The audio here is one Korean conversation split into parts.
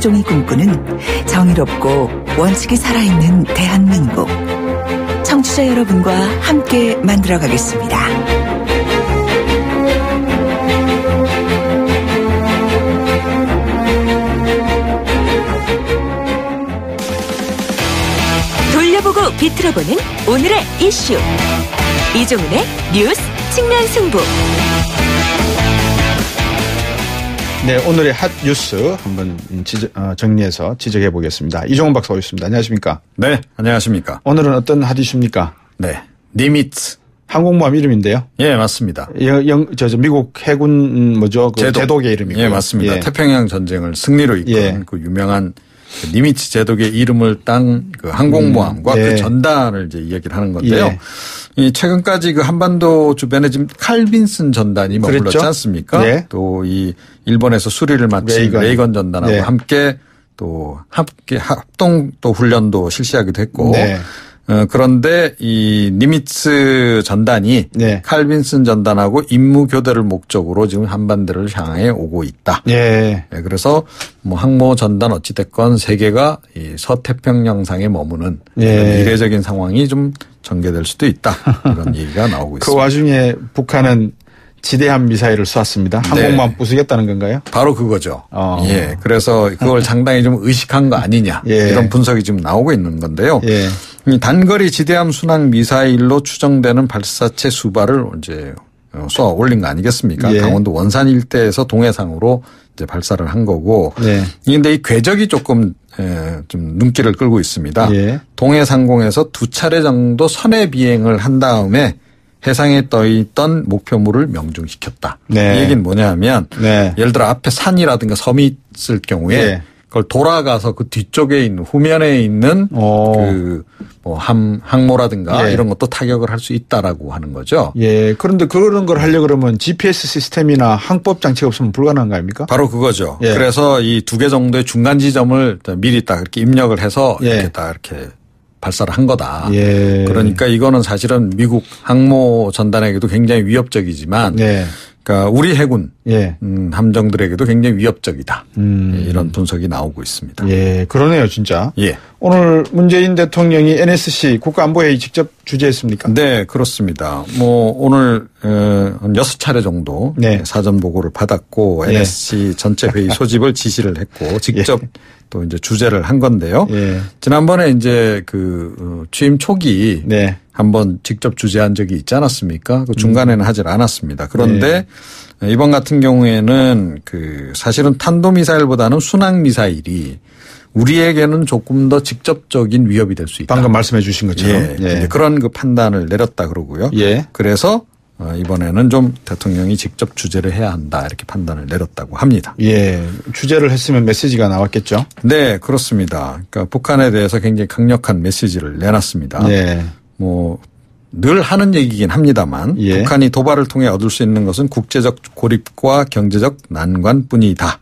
김수종이 꿈꾸는 정의롭고 원칙이 살아있는 대한민국. 청취자 여러분과 함께 만들어가겠습니다. 돌려보고 비틀어보는 오늘의 이슈. 이종훈의 뉴스 측면 승부. 네, 오늘의 핫 뉴스 한번 정리해서 지적해 보겠습니다. 이종훈 박사 오셨습니다. 안녕하십니까? 네, 안녕하십니까? 오늘은 어떤 핫 이슈입니까? 네, 니미츠. 항공모함 이름인데요. 예, 맞습니다. 미국 해군 제독의 이름이고요. 예, 맞습니다. 예. 태평양 전쟁을 승리로 이끈 예. 그 유명한 니미츠 제독의 이름을 딴 그 항공모함과 예. 그 전단을 이제 이야기를 하는 건데요. 예. 이 최근까지 그 한반도 주변에 지금 칼 빈슨 전단이 머물렀지 그랬죠? 않습니까? 예. 또 이 일본에서 수리를 마친 레이건 전단하고 네. 함께 합동 또 훈련도 실시하기도 했고. 네. 그런데 이 니미츠 전단이 네. 칼 빈슨 전단하고 임무 교대를 목적으로 지금 한반도를 향해 오고 있다. 예. 네, 그래서 뭐 항모 전단 어찌 됐건 세계가 이 서태평양상에 머무는 예. 이례적인 상황이 좀 전개될 수도 있다. 이런 얘기가 나오고 있습니다. 그 와중에 북한은 지대함 미사일을 쐈습니다. 항공모함 부수겠다는 건가요? 바로 그거죠. 예. 그래서 그걸 상당히 좀 의식한 거 아니냐. 예. 이런 분석이 지금 나오고 있는 건데요. 예. 이 단거리 지대함 순항 미사일로 추정되는 발사체 수발을 이제 쏘아 올린 거 아니겠습니까? 예. 강원도 원산 일대에서 동해상으로 이제 발사를 한 거고. 네. 그런데 이 궤적이 조금 좀 눈길을 끌고 있습니다. 예. 동해상공에서 2차례 정도 선해 비행을 한 다음에 해상에 떠 있던 목표물을 명중시켰다. 네. 이 얘기는 뭐냐면 네. 예를 들어 앞에 산이라든가 섬이 있을 경우에 예. 그걸 돌아가서 그 뒤쪽에 있는 후면에 있는 그 뭐 항모라든가 예. 이런 것도 타격을 할 수 있다라고 하는 거죠. 예. 그런데 그런 걸 하려고 그러면 GPS 시스템이나 항법 장치가 없으면 불가능한 거 아닙니까? 바로 그거죠. 예. 그래서 이 두 개 정도의 중간 지점을 미리 딱 이렇게 입력을 해서 예. 이렇게 딱 이렇게 발사를 한 거다. 예. 그러니까 이거는 사실은 미국 항모 전단에게도 굉장히 위협적이지만 네. 그러니까 우리 해군 예. 함정들에게도 굉장히 위협적이다. 이런 분석이 나오고 있습니다. 예. 그러네요, 진짜. 예. 오늘 문재인 대통령이 NSC 국가안보회의 직접 주재했습니까? 네, 그렇습니다. 뭐 오늘 한 6차례 정도 네. 사전 보고를 받았고 네. NSC 전체 회의 소집을 지시를 했고 직접 또 이제 주재를 한 건데요. 예. 지난번에 이제 그 취임 초기 네. 한번 직접 주재한 적이 있지 않았습니까? 그 중간에는 하질 않았습니다. 그런데 이번 같은 경우에는 그 사실은 탄도미사일보다는 순항미사일이 우리에게는 조금 더 직접적인 위협이 될 수 있다. 방금 말씀해 주신 것처럼. 예. 그런 그 판단을 내렸다 그러고요. 예. 그래서 이번에는 좀 대통령이 직접 주재를 해야 한다 이렇게 판단을 내렸다고 합니다. 예. 주재를 했으면 메시지가 나왔겠죠. 네, 그렇습니다. 그러니까 북한에 대해서 굉장히 강력한 메시지를 내놨습니다. 네. 뭐 늘 하는 얘기긴 합니다만 예. 북한이 도발을 통해 얻을 수 있는 것은 국제적 고립과 경제적 난관뿐이다.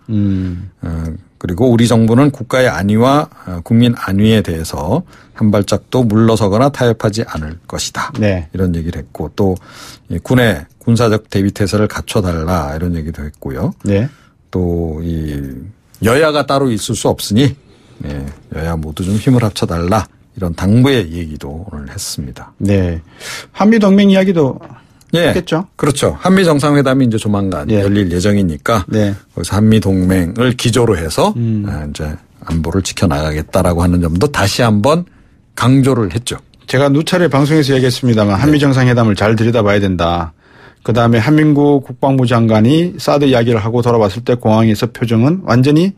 그리고 우리 정부는 국가의 안위와 국민 안위에 대해서 한 발짝도 물러서거나 타협하지 않을 것이다. 네. 이런 얘기를 했고 또 군의 군사적 대비태세를 갖춰달라 이런 얘기도 했고요. 네. 또 이 여야가 따로 있을 수 없으니 여야 모두 좀 힘을 합쳐달라 이런 당부의 얘기도 오늘 했습니다. 네. 한미동맹 이야기도 했겠죠. 그렇죠. 한미 정상회담이 이제 조만간 열릴 예정이니까 네. 거기서 한미 동맹을 기조로 해서 이제 안보를 지켜나가겠다라고 하는 점도 다시 한번 강조를 했죠. 제가 누차례 방송에서 얘기했습니다만 한미 정상회담을 잘 들여다봐야 된다. 그다음에 한민구 국방부 장관이 사드 이야기를 하고 돌아왔을 때 공항에서 표정은 완전히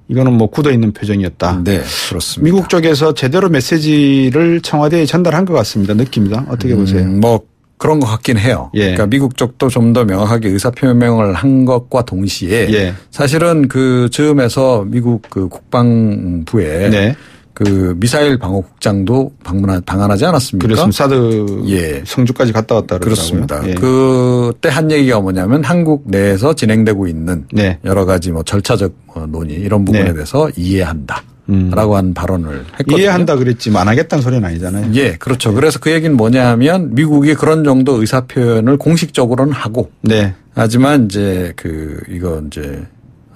이거는 뭐 굳어있는 표정이었다. 네, 그렇습니다. 미국 쪽에서 제대로 메시지를 청와대에 전달한 것 같습니다. 느낌이다. 어떻게 보세요? 뭐 그런 것 같긴 해요. 예. 그러니까 미국 쪽도 좀 더 명확하게 의사표명을 한 것과 동시에 사실은 그 즈음에서 미국 그 국방부에 그 미사일 방어국장도 방한하지 않았습니까? 그렇습니다. 사드 성주까지 갔다 왔다 그러더라고요. 그렇습니다. 그때 한 얘기가 뭐냐면 한국 내에서 진행되고 있는 여러 가지 뭐 절차적 논의 이런 부분에 대해서 이해한다. 라고 한 발언을 했거든요. 이해한다 그랬지만 안 하겠다는 소리는 아니잖아요. 예, 그렇죠. 그래서 그 얘기는 뭐냐 하면 미국이 그런 정도 의사표현을 공식적으로는 하고 하지만 이제 이거 이제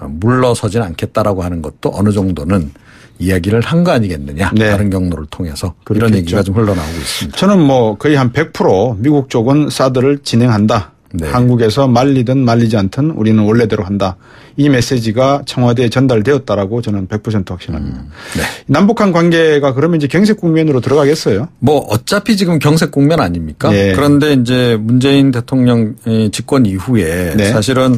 물러서진 않겠다라고 하는 것도 어느 정도는 이야기를 한 거 아니겠느냐. 네. 다른 경로를 통해서. 그렇겠죠. 이런 얘기가 좀 흘러나오고 있습니다. 저는 뭐 거의 한 100% 미국 쪽은 사드를 진행한다. 네. 한국에서 말리든 말리지 않든 우리는 원래대로 한다. 이 메시지가 청와대에 전달되었다라고 저는 100% 확신합니다. 네. 남북한 관계가 그러면 이제 경색 국면으로 들어가겠어요? 뭐 어차피 지금 경색 국면 아닙니까? 네. 그런데 이제 문재인 대통령 집권 이후에 네. 사실은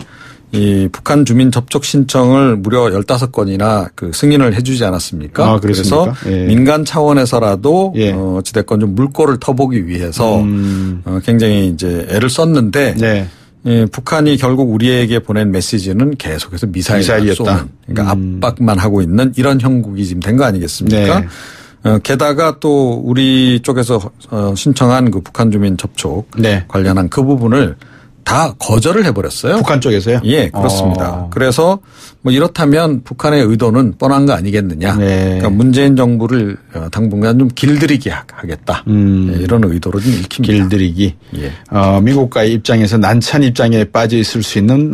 이 북한 주민 접촉 신청을 무려 15건이나 그 승인을 해주지 않았습니까? 아, 그래서 예. 민간 차원에서라도 예. 어찌됐건 좀 물꼬를 터보기 위해서 굉장히 이제 애를 썼는데 네. 예, 북한이 결국 우리에게 보낸 메시지는 계속해서 미사일을 쏘는 그러니까 압박만 하고 있는 이런 형국이 지금 된 거 아니겠습니까? 네. 게다가 또 우리 쪽에서 신청한 그 북한 주민 접촉 네. 관련한 그 부분을 다 거절을 해버렸어요. 북한 쪽에서요? 예, 그렇습니다. 그래서 뭐 이렇다면 북한의 의도는 뻔한 거 아니겠느냐. 네. 그러니까 문재인 정부를 당분간 좀 길들이게 하겠다. 예, 이런 의도로 좀 읽힙니다. 길들이기. 예. 미국과의 입장에서 난처한 입장에 빠져 있을 수 있는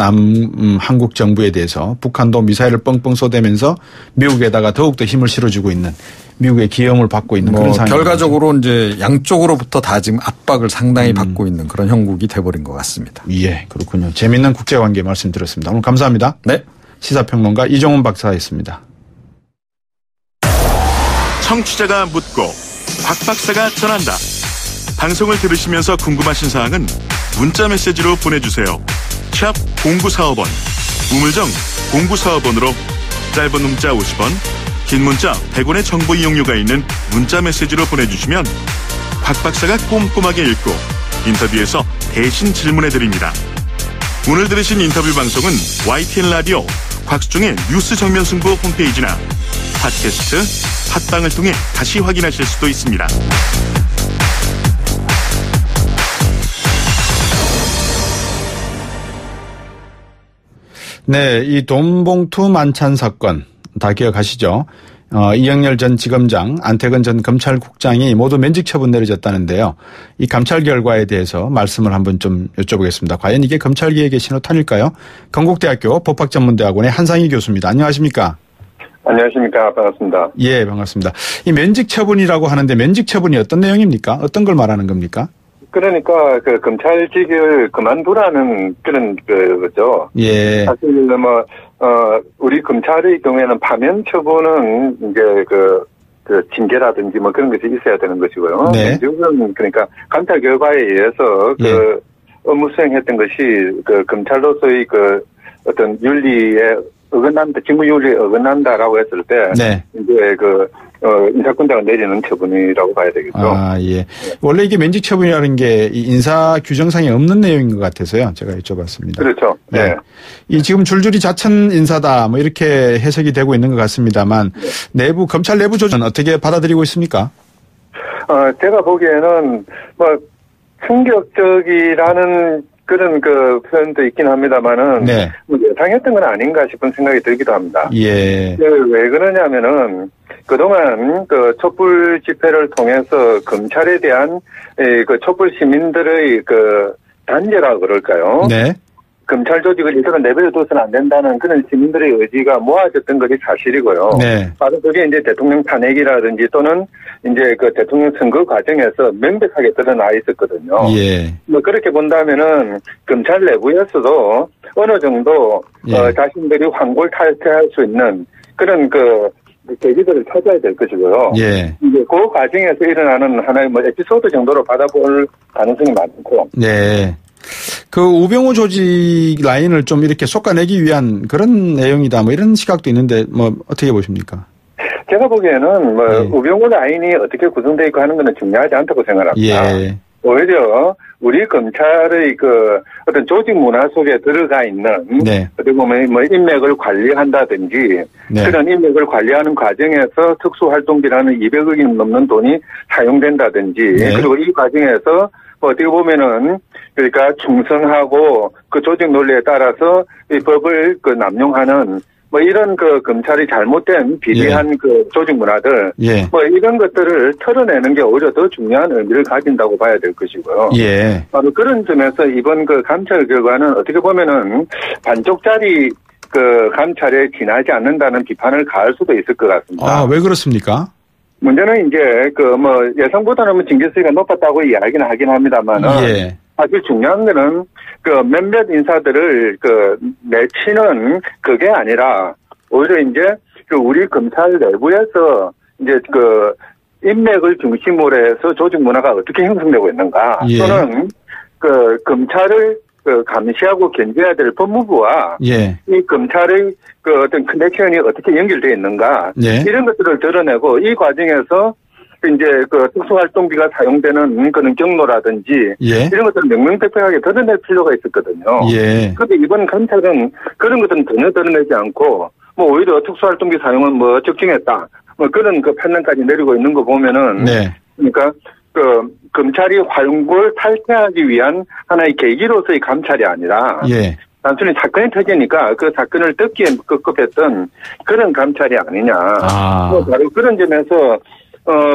한국 정부에 대해서 북한도 미사일을 뻥뻥 쏘대면서 미국에다가 더욱더 힘을 실어주고 있는 미국의 기염을 받고 있는 그런 상황. 결과적으로 이제 양쪽으로부터 다 지금 압박을 상당히 받고 있는 그런 형국이 돼버린 것 같습니다. 예, 그렇군요. 재미있는 국제관계 말씀드렸습니다. 오늘 감사합니다. 네. 시사평론가 이종훈 박사였습니다. 청취자가 묻고 박 박사가 전한다. 방송을 들으시면서 궁금하신 사항은 문자 메시지로 보내주세요. 샵 0945번, 우물정 0945번으로 짧은 문자 50원, 긴 문자 100원의 정보 이용료가 있는 문자 메시지로 보내주시면 박 박사가 꼼꼼하게 읽고 인터뷰에서 대신 질문해드립니다. 오늘 들으신 인터뷰 방송은 YTN 라디오 곽수종의 뉴스 정면 승부 홈페이지나 팟캐스트, 팟빵을 통해 다시 확인하실 수도 있습니다. 네, 이 돈봉투 만찬 사건 다 기억하시죠? 이영렬 전 지검장, 안태근 전 검찰국장이 모두 면직 처분 내려졌다는데요. 이 감찰 결과에 대해서 말씀을 한번 좀 여쭤보겠습니다. 과연 이게 검찰개혁의 신호탄일까요? 건국대학교 법학전문대학원의 한상희 교수입니다. 안녕하십니까? 안녕하십니까. 반갑습니다. 예, 반갑습니다. 이 면직 처분이라고 하는데 면직 처분이 어떤 내용입니까? 어떤 걸 말하는 겁니까? 그러니까 그 검찰직을 그만두라는 그런 거죠. 예. 사실 뭐 우리 검찰의 경우에는 파면 처분은 이제 그 징계라든지 뭐 그런 것이 있어야 되는 것이고요. 네. 면직은 그러니까 감찰 결과에 의해서 예. 그 업무 수행했던 것이 그 검찰로서의 그 어떤 윤리에 어긋난다, 직무 윤리에 어긋난다라고 했을 때 네. 이제 인사권자가 내리는 처분이라고 봐야 되겠죠. 아, 예. 원래 이게 면직 처분이라는 게 이 인사 규정상에 없는 내용인 것 같아서요. 제가 여쭤봤습니다. 그렇죠. 네. 네. 이 지금 줄줄이 자천 인사다 뭐 이렇게 해석이 되고 있는 것 같습니다만 내부 검찰 내부 조직은 어떻게 받아들이고 있습니까? 제가 보기에는 뭐 충격적이라는 그런 그 표현도 있긴 합니다만은 네. 뭐 예상했던 건 아닌가 싶은 생각이 들기도 합니다. 예. 왜 그러냐면은 그동안 그 촛불 집회를 통해서 검찰에 대한 그 촛불 시민들의 그 단죄라 그럴까요? 네. 검찰 조직을 이대로 내버려둬서는 안 된다는 그런 시민들의 의지가 모아졌던 것이 사실이고요. 네. 바로 그게 이제 대통령 탄핵이라든지 또는 이제 그 대통령 선거 과정에서 명백하게 드러나 있었거든요. 예. 뭐 그렇게 본다면은 검찰 내부에서도 어느 정도 예. 자신들이 환골탈퇴할 수 있는 그런 그 계기들을 찾아야 될 것이고요. 예. 이제 그 과정에서 일어나는 하나의 뭐 에피소드 정도로 받아볼 가능성이 많고. 네. 그 우병우 조직 라인을 좀 이렇게 솎아내기 위한 그런 내용이다 뭐 이런 시각도 있는데 뭐 어떻게 보십니까? 제가 보기에는 뭐 예. 우병우 라인이 어떻게 구성되어 있고 하는 것은 중요하지 않다고 생각합니다. 예. 오히려 우리 검찰의 그 어떤 조직 문화 속에 들어가 있는 네. 어떻게 보면 뭐 인맥을 관리한다든지 네. 그런 인맥을 관리하는 과정에서 특수활동비라는 200억이 넘는 돈이 사용된다든지 네. 그리고 이 과정에서 뭐 어떻게 보면은 그러니까 충성하고 그 조직 논리에 따라서 이 법을 그 남용하는 뭐 이런 그 검찰이 잘못된 비리한 그 조직 문화들 예. 뭐 이런 것들을 털어내는 게 오히려 더 중요한 의미를 가진다고 봐야 될 것이고요. 예. 바로 그런 점에서 이번 그 감찰 결과는 어떻게 보면은 반쪽짜리 그 감찰에 지나지 않는다는 비판을 가할 수도 있을 것 같습니다. 아, 왜 그렇습니까? 문제는 이제 예상보다는 징계수위가 높았다고 이야기는 하긴 합니다만은 예. 사실 중요한 거는 몇몇 인사들을 내치는 그게 아니라 오히려 이제 우리 검찰 내부에서 이제 인맥을 중심으로 해서 조직 문화가 어떻게 형성되고 있는가 예. 또는 검찰을 감시하고 견제해야 될 법무부와 예. 이 검찰의 어떤 커넥션이 어떻게 연결되어 있는가 예. 이런 것들을 드러내고 이 과정에서 이제 특수활동비가 사용되는 그런 경로라든지 예. 이런 것들을 명명백백하게 드러낼 필요가 있었거든요. 예. 그런데 이번 검찰은 그런 것들은 전혀 드러내지 않고 오히려 특수활동비 사용은 적정했다. 그런 판단까지 내리고 있는 거 보면은 네. 그러니까 검찰이 활용을 탈퇴하기 위한 하나의 계기로서의 감찰이 아니라 예. 단순히 사건이 터지니까 그 사건을 뜯기에 급급했던 그런 감찰이 아니냐. 바로 그런 점에서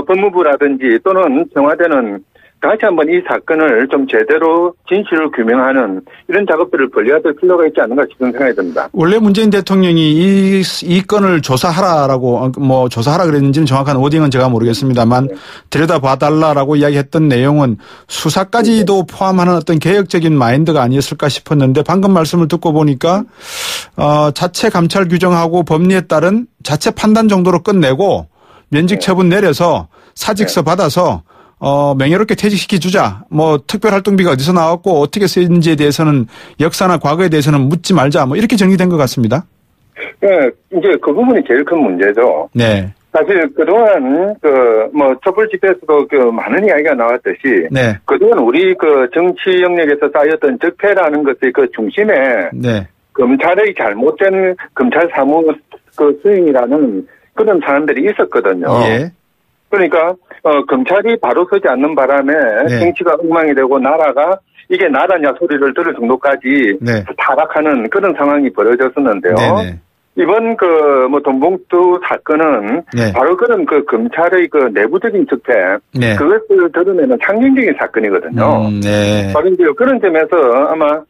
법무부라든지 또는 청와대는 다시 한번 이 사건을 좀 제대로 진실을 규명하는 이런 작업들을 벌려야 될 필요가 있지 않는가 싶은 생각이 듭니다. 원래 문재인 대통령이 이 건을 조사하라라고 조사하라 그랬는지는 정확한 워딩은 제가 모르겠습니다만 들여다봐달라라고 이야기했던 내용은 수사까지도 포함하는 어떤 개혁적인 마인드가 아니었을까 싶었는데 방금 말씀을 듣고 보니까 자체 감찰 규정하고 법리에 따른 자체 판단 정도로 끝내고 면직 처분 내려서 사직서 받아서 명예롭게 퇴직시켜 주자. 특별활동비가 어디서 나왔고 어떻게 쓰였는지에 대해서는 역사나 과거에 대해서는 묻지 말자. 이렇게 정리된 것 같습니다. 네, 이제 그 부분이 제일 큰 문제죠. 네. 사실 그동안 촛불 집회에서도 많은 이야기가 나왔듯이 네. 그동안 우리 정치 영역에서 쌓였던 적폐라는 것의 중심에 네. 검찰의 잘못된 검찰 사무 수행이라는 그런 사람들이 있었거든요. 예. 그러니까 검찰이 바로 서지 않는 바람에 네. 정치가 엉망이 되고 나라가 이게 나라냐 소리를 들을 정도까지 네. 타락하는 그런 상황이 벌어졌었는데요. 네네. 이번 돈봉투 사건은 네. 바로 그런 검찰의 내부적인 적폐 네. 그것을 드러내는 상징적인 사건이거든요. 네. 바로 이제 그런 점에서 아마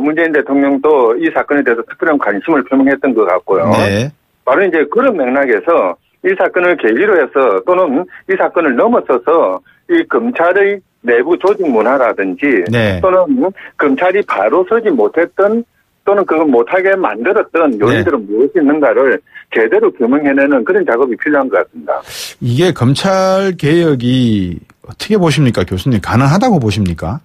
문재인 대통령도 이 사건에 대해서 특별한 관심을 표명했던 것 같고요. 네. 바로 이제 그런 맥락에서 이 사건을 계기로 해서 또는 이 사건을 넘어서서 이 검찰의 내부 조직 문화라든지 네. 또는 검찰이 바로 서지 못했던 또는 그걸 못하게 만들었던 요인들은 무엇이 있는가를 제대로 규명해내는 그런 작업이 필요한 것 같습니다. 이게 검찰 개혁이 어떻게 보십니까, 교수님? 가능하다고 보십니까?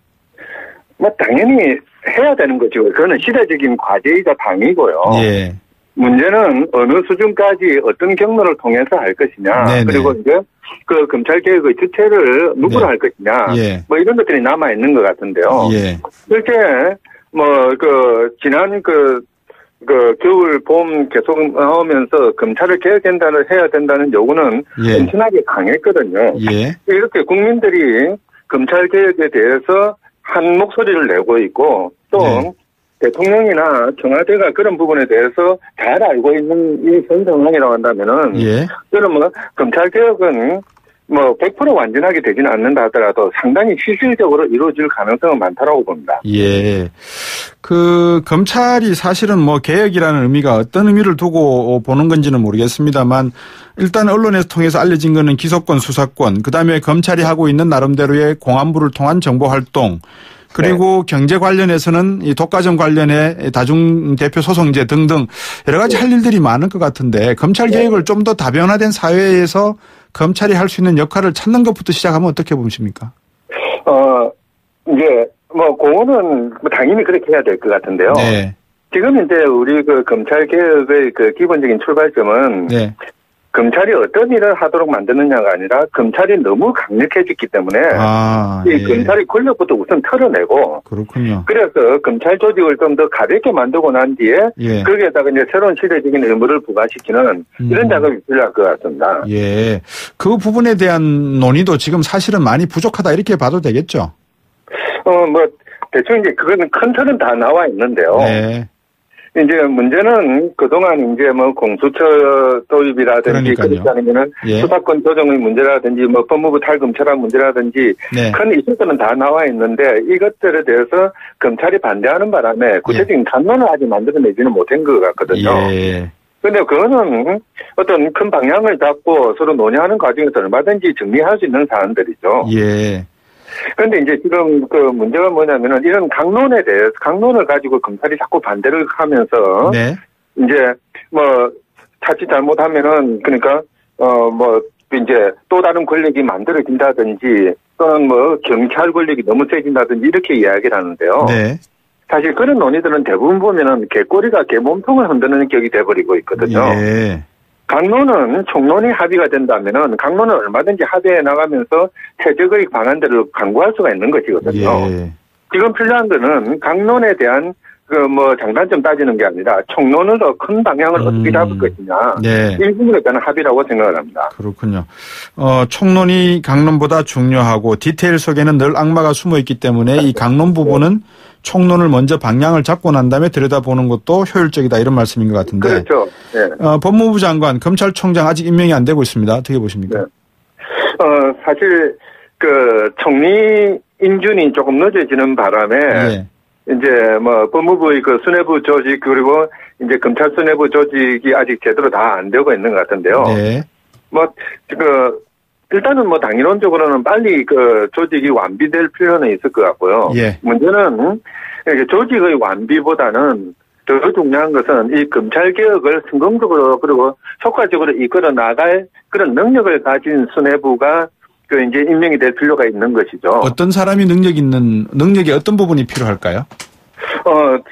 당연히 해야 되는 거죠. 그거는 시대적인 과제이자 당이고요. 예. 문제는 어느 수준까지 어떤 경로를 통해서 할 것이냐. 네네. 그리고 이제 검찰 개혁의 주체를 누구로 할 것이냐. 예. 이런 것들이 남아 있는 것 같은데요. 예. 실제 지난 겨울 봄 계속 나오면서 검찰을 해야 된다는 요구는 예. 엄청나게 강했거든요. 예. 이렇게 국민들이 검찰 개혁에 대해서 한 목소리를 내고 있고 또 네. 대통령이나 청와대가 그런 부분에 대해서 잘 알고 있는 이 현 상황이라고 한다면은 예. 저는 검찰 개혁은 100% 완전하게 되지는 않는다 하더라도 상당히 실질적으로 이루어질 가능성은 많다라고 봅니다. 예. 검찰이 사실은 개혁이라는 의미가 어떤 의미를 두고 보는 건지는 모르겠습니다만 일단 언론에서 통해서 알려진 거는 기소권, 수사권, 그다음에 검찰이 하고 있는 나름대로의 공안부를 통한 정보 활동, 그리고 네. 경제 관련해서는 이 독과점 관련해 다중대표 소송제 등등 여러 가지 할 일들이 많을 것 같은데 검찰 개혁을 좀 더 다변화된 사회에서 검찰이 할 수 있는 역할을 찾는 것부터 시작하면 어떻게 보십니까? 이제 그거는 당연히 그렇게 해야 될 것 같은데요. 네. 지금 이제 우리 검찰 개혁의 기본적인 출발점은 네. 검찰이 어떤 일을 하도록 만드느냐가 아니라 검찰이 너무 강력해졌기 때문에 이 검찰의 권력부터 우선 털어내고 그렇군요. 그래서 검찰 조직을 좀 더 가볍게 만들고 난 뒤에 거기에다가 이제 새로운 시대적인 의무를 부과시키는 이런 작업이 필요할 것 같습니다. 예, 그 부분에 대한 논의도 지금 사실은 많이 부족하다 이렇게 봐도 되겠죠? 대충 이제 그거는 큰 틀은 다 나와 있는데요. 네. 이제 문제는 그동안 이제 뭐 공수처 도입이라든지 그렇지 않으면은 예. 수사권 조정의 문제라든지 뭐 법무부 탈검찰한 문제라든지 네. 큰 이슈들은 다 나와 있는데 이것들에 대해서 검찰이 반대하는 바람에 구체적인 간론을 아직 만들어내지는 못한 것 같거든요. 예. 근데 그거는 어떤 큰 방향을 잡고 서로 논의하는 과정에서 얼마든지 정리할 수 있는 사안들이죠. 예. 그런데 이제 지금 그 문제가 뭐냐면은 이런 강론에 대해서 강론을 가지고 검찰이 자꾸 반대를 하면서 네. 이제 뭐 자칫 잘못하면은 그러니까 뭐 이제 또 다른 권력이 만들어진다든지 또는 뭐 경찰 권력이 너무 세진다든지 이렇게 이야기를 하는데요. 네. 사실 그런 논의들은 대부분 보면은 개꼬리가 개몸통을 흔드는 격이 돼버리고 있거든요. 예. 강론은 총론이 합의가 된다면은 강론은 얼마든지 합의해 나가면서 최적의 방안들을 강구할 수가 있는 것이거든요. 예. 지금 필요한 거는 강론에 대한 그 뭐 장단점 따지는 게 아니라 총론으로 큰 방향을 어떻게 잡을 것이냐. 네. 이 부분에 대한 합의라고 생각을 합니다. 그렇군요. 총론이 강론보다 중요하고 디테일 속에는 늘 악마가 숨어 있기 때문에 이 강론 부분은 총론을 먼저 방향을 잡고 난 다음에 들여다보는 것도 효율적이다 이런 말씀인 것 같은데. 그렇죠. 네. 법무부 장관, 검찰총장 아직 임명이 안 되고 있습니다. 어떻게 보십니까? 네. 사실 그 총리 인준이 조금 늦어지는 바람에 예. 이제 뭐 법무부의 그 수뇌부 조직 그리고 이제 검찰 수뇌부 조직이 아직 제대로 다 안 되고 있는 것 같은데요. 네. 뭐 그 일단은 뭐 당론적으로는 빨리 그 조직이 완비될 필요는 있을 것 같고요. 예. 문제는 조직의 완비보다는 더 중요한 것은 이 검찰 개혁을 성공적으로 그리고 효과적으로 이끌어 나갈 그런 능력을 가진 수뇌부가 그 이제 임명이 될 필요가 있는 것이죠. 어떤 사람이 능력이 어떤 부분이 필요할까요?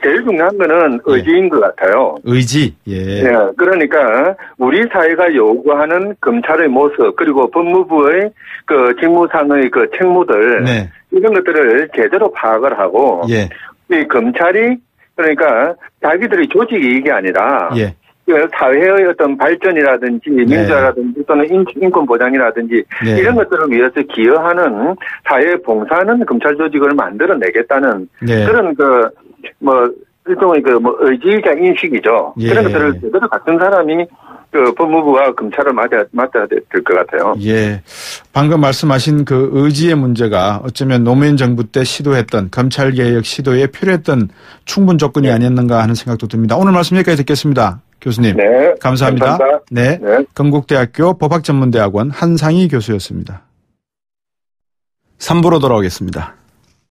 제일 중요한 거는 의지인 것 같아요. 의지. 예. 네, 그러니까 우리 사회가 요구하는 검찰의 모습 그리고 법무부의 그 직무상의 그 책무들 네. 이런 것들을 제대로 파악을 하고 예. 이 검찰이 그러니까 자기들의 조직 이익이 아니라 예. 사회의 어떤 발전이라든지 민주화라든지 또는 인권 보장이라든지 네. 이런 것들을 위해서 기여하는 사회에 봉사하는 검찰 조직을 만들어내겠다는 네. 그런 그 뭐 일종의 그 뭐 의지자 인식이죠. 예. 그런 것들을 제대로 같은 사람이 그 법무부와 검찰을 맡아야 될 것 같아요. 예. 방금 말씀하신 그 의지의 문제가 어쩌면 노무현 정부 때 시도했던 검찰 개혁 시도에 필요했던 충분 조건이 아니었는가 하는 생각도 듭니다. 오늘 말씀 여기까지 듣겠습니다. 교수님. 네. 감사합니다. 감사합니다. 네. 네. 건국대학교 법학전문대학원 한상희 교수였습니다. 3부로 돌아오겠습니다.